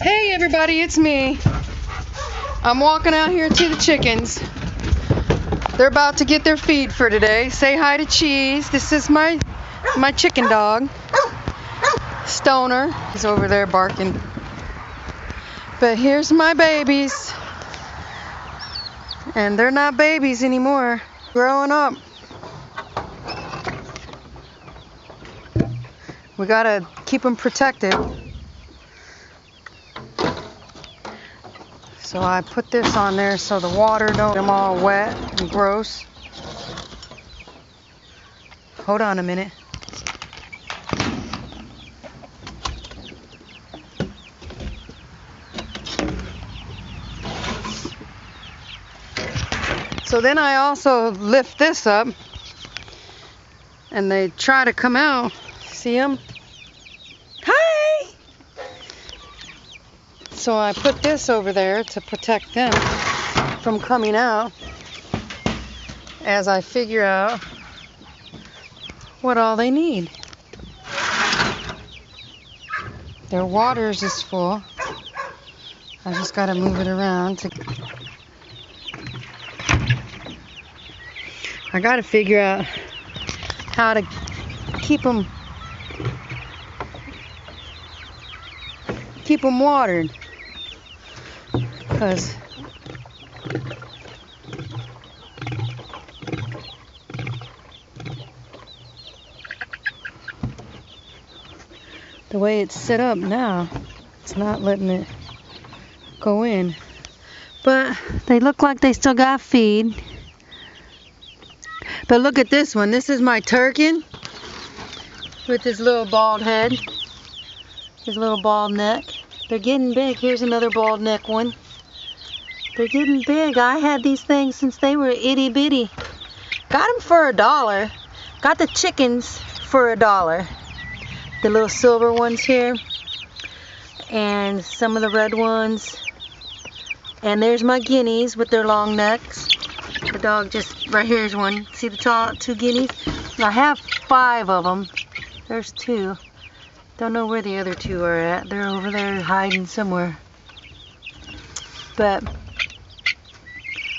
Hey everybody, it's me. I'm walking out here to the chickens. They're about to get their feed for today. Say hi to Cheese. This is my chicken dog, Stoner. He's over there barking. But here's my babies. And they're not babies anymore. Growing up. We gotta keep them protected. So I put this on there so the water don't get them all wet and gross. Hold on a minute. So then I also lift this up and they try to come out. See them? Hi! So I put this over there to protect them from coming out as I figure out what all they need. Their waters is full. I just gotta move it around. I gotta figure out how to keep them watered, because the way it's set up now, it's not letting it go in. But they look like they still got feed. But look at this one. This is my Turkin with his little bald head, his little bald neck. They're getting big. Here's another bald neck one. They're getting big. I had these things since they were itty bitty. Got them for $1. Got the chickens for $1. The little silver ones here, and some of the red ones. And there's my guineas with their long necks. The dog just, right here's one. See the two guineas? I have 5 of them. There's 2. Don't know where the other 2 are at. They're over there hiding somewhere. But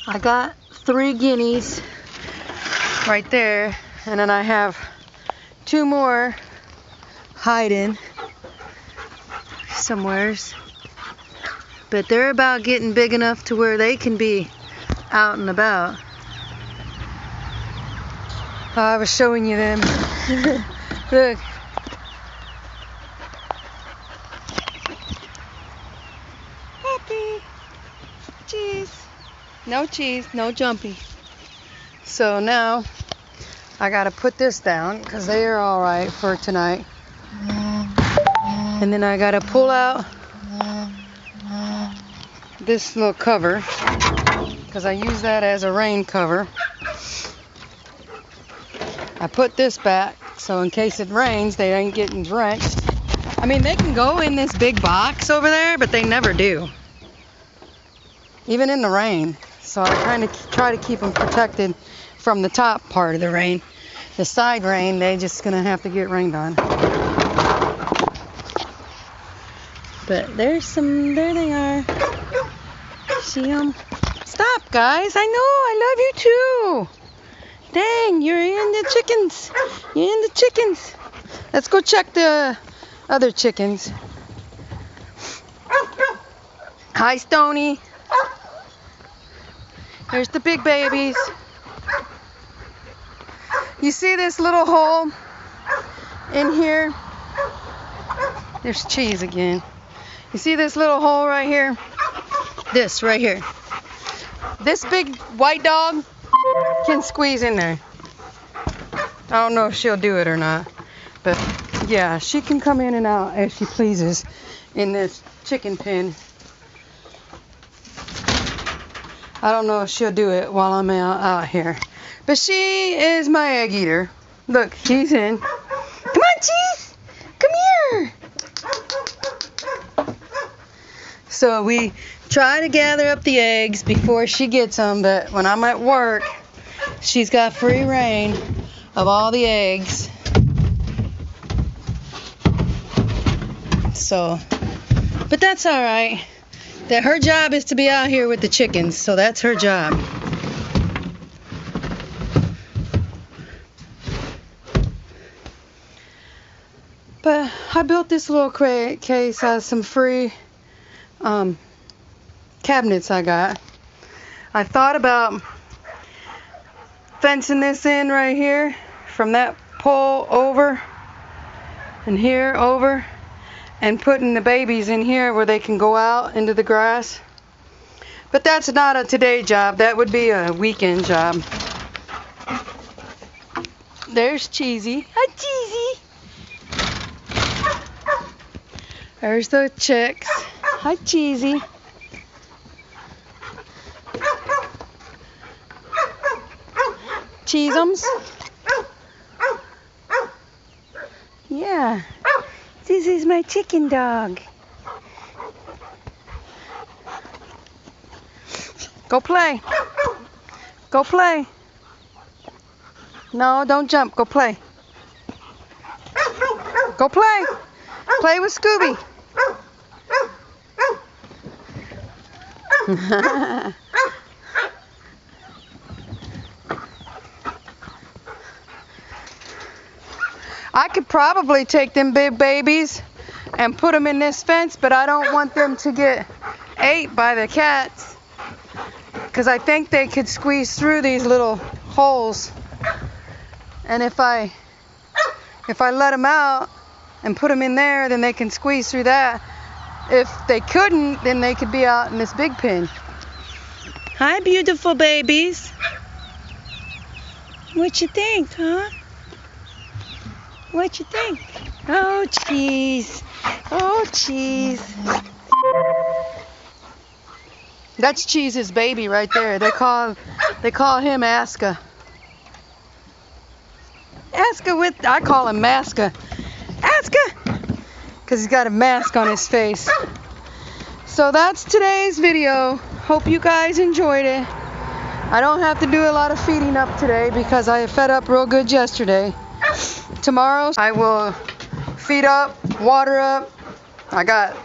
I got 3 guineas right there. And then I have 2 more hiding somewheres. But they're about getting big enough to where they can be out and about. I was showing you them. Look. Happy. Cheese. No cheese, no jumpy. So now I gotta put this down because they are alright for tonight. And then I gotta pull out this little cover because I use that as a rain cover. I put this back so in case it rains they ain't getting drenched. I mean, they can go in this big box over there, but they never do, even in the rain. So I kind of try to keep them protected from the top part of the rain. The side rain, they just gonna have to get rained on. But there's some, there they are. See them? Stop, guys. I know, I love you too. Dang, you're in the chickens. You're in the chickens. Let's go check the other chickens. Hi, Stony. There's the big babies. You see this little hole in here? There's Cheese again. You see this little hole right here? This right here. This big white dog can squeeze in there. I don't know if she'll do it or not, but yeah, she can come in and out as she pleases in this chicken pen. I don't know if she'll do it while I'm out here, but she is my egg eater. Look, she's in. Come on, Cheese, come here. So we try to gather up the eggs before she gets them, but when I'm at work, she's got free reign of all the eggs. So, But that's alright. Her job is to be out here with the chickens, so that's her job. But I built this little case out of some free cabinets I got. I thought about fencing this in right here from that pole over and here over, and putting the babies in here where they can go out into the grass. But that's not a today job. That would be a weekend job. There's Cheesy. Hi, Cheesy. There's the chicks. Hi, Cheesy. Cheeseums. Yeah. This is my chicken dog. Go play. Go play. No, don't jump. Go play. Go play. Play with Scooby. I could probably take them big babies and put them in this fence, but I don't want them to get ate by the cats, because I think they could squeeze through these little holes. And if I let them out and put them in there, then they can squeeze through that. If they couldn't, then they could be out in this big pen. Hi, beautiful babies. What you think, huh? What you think? Oh, cheese. Oh, cheese. That's Cheese's baby right there. They call him Aska. I call him Maska. Aska! Because he's got a mask on his face. So that's today's video. Hope you guys enjoyed it. I don't have to do a lot of feeding up today because I fed up real good yesterday. Tomorrow I will feed up, water up. I got a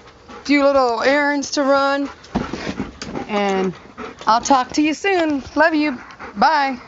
few little errands to run. And I'll talk to you soon. Love you. Bye.